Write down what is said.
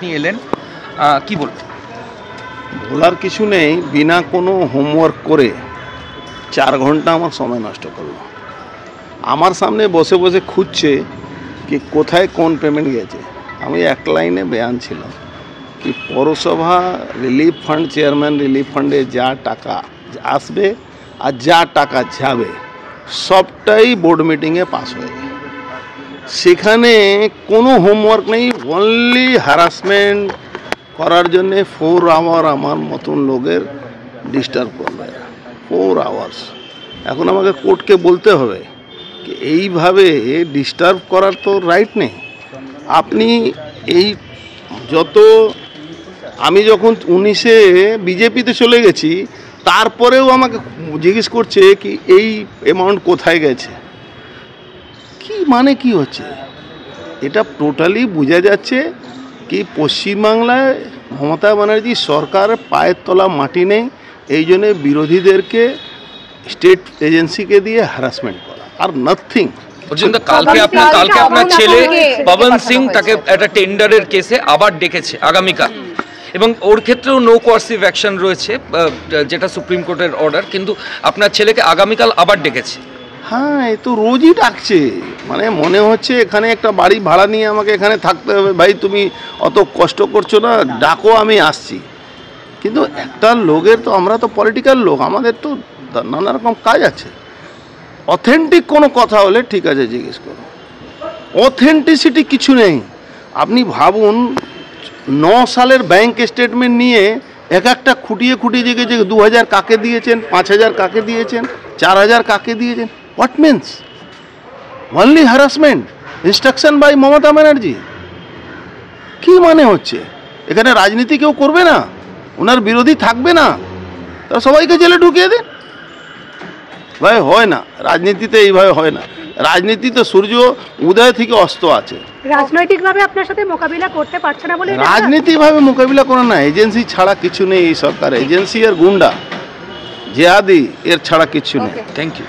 আপনি এলেন, কি বলবেন? বলার কিছু নেই, বিনা কোনো হোমওয়ার্ক করে 4 ঘন্টা আমার সময় নষ্ট করলো। আমার সামনে বসে বসে খুঁজছে কি কোথায় কোন পেমেন্ট গেছে। আমি এক লাইনে বয়ান ছিল কি পৌরসভা রিলিফ ফান্ড, চেয়ারম্যান রিলিফ ফান্ডে যা টাকা আসবে আর যা টাকা যাবে সবটাই বোর্ড মিটিংয়ে পাস হয়ে যায়। সেখানে কোনো হোমওয়ার্ক নেই, অনলি হ্যারাসমেন্ট করার জন্যে 4 আওয়ার আমার মতন লোকের ডিস্টার্ব করবে। 4 আওয়ার্স। এখন আমাকে কোর্টকে বলতে হবে কি এইভাবে ডিস্টার্ব করার তো রাইট নেই। আপনি এই যত আমি যখন 19-এ বিজেপিতে চলে গেছি তারপরেও আমাকে জিজ্ঞেস করছে কি এই অ্যামাউন্ট কোথায় গেছে। কি মানে কি হচ্ছে এটা টোটালি বোঝা যাচ্ছে কি পশ্চিমবাংলায় মমতা ব্যানার্জি সরকারের পায়ের তলা মাটি নেই, এই জন্যে বিরোধীদেরকে স্টেট এজেন্সিকে দিয়ে হ্যারাসমেন্ট করা আর নাথিং। কালকে আপনার ছেলে পবন সিং তাকে একটা টেন্ডারের কেসে আবার ডেকেছে আগামীকাল, এবং ওর ক্ষেত্রেও নো কোয়ার্সিভ অ্যাকশন রয়েছে যেটা সুপ্রিম কোর্টের অর্ডার, কিন্তু আপনার ছেলেকে আগামীকাল আবার ডেকেছে। হ্যাঁ, এ তো রোজই ডাকছে, মানে মনে হচ্ছে এখানে একটা বাড়ি ভাড়া নিয়ে আমাকে এখানে থাকতে হবে। ভাই তুমি অত কষ্ট করছো না, ডাকো আমি আসছি। কিন্তু একটা লোকের তো, আমরা তো পলিটিক্যাল লোক, আমাদের তো নানা রকম কাজ আছে। অথেন্টিক কোনো কথা হলে ঠিক আছে জিজ্ঞেস করো, অথেন্টিসিটি কিছু নেই। আপনি ভাবুন 9 সালের ব্যাংক স্টেটমেন্ট নিয়ে এক একটা খুঁটিয়ে খুঁটিয়ে জিজ্ঞেস 2000 কাকে দিয়েছেন, 5000 কাকে দিয়েছেন, 4000 কাকে দিয়েছেন। What means? Only harassment, instruction by Mamata Banerjee. কি মানে হচ্ছে? এখানে রাজনীতি কেউ করবে না, ওনার বিরোধী থাকবে না, তারা সবাইকে জেলে ঢুকিয়ে দিন। ভাই হয় না, রাজনীতিতে এইভাবে হয় না। রাজনীতিতে সূর্য উদয় থেকে অস্ত আছে। রাজনৈতিকভাবে আপনার সাথে মোকাবিলা করতে পারছে না বলে রাজনীতিভাবে মোকাবিলা করে না, এজেন্সি ছাড়া কিছু নেই এই সরকার। এজেন্সি আর গুন্ডা জেহাদি এর ছাড়া কিছু নেই। Thank you.